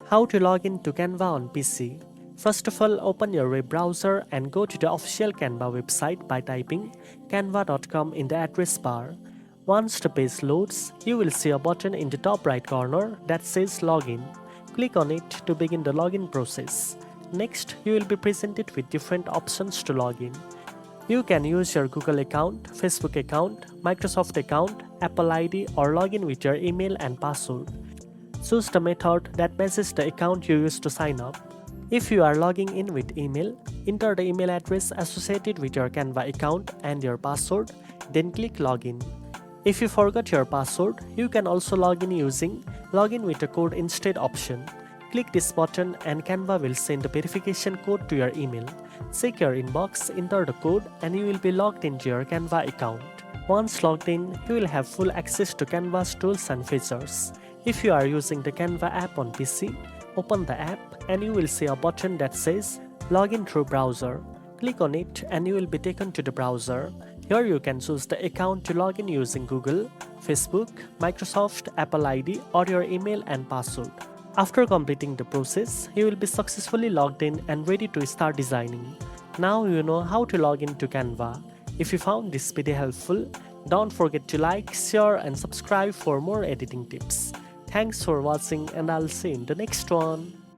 How to log in to Canva on PC. First of all, open your web browser and go to the official Canva website by typing canva.com in the address bar. Once the page loads, you will see a button in the top right corner that says Login. Click on it to begin the login process. Next, you will be presented with different options to log in. You can use your Google account, Facebook account, Microsoft account, Apple ID, or log in with your email and password. Choose the method that matches the account you used to sign up. If you are logging in with email, enter the email address associated with your Canva account and your password, then click Login. If you forgot your password, you can also log in using Login with a code instead option. Click this button and Canva will send the verification code to your email. Check your inbox, enter the code, and you will be logged into your Canva account. Once logged in, you will have full access to Canva's tools and features. If you are using the Canva app on PC, open the app and you will see a button that says Login through browser. Click on it and you will be taken to the browser. Here you can choose the account to log in using Google, Facebook, Microsoft, Apple ID, or your email and password. After completing the process, you will be successfully logged in and ready to start designing. Now you know how to log into Canva. If you found this video helpful, don't forget to like, share, and subscribe for more editing tips. Thanks for watching, and I'll see you in the next one.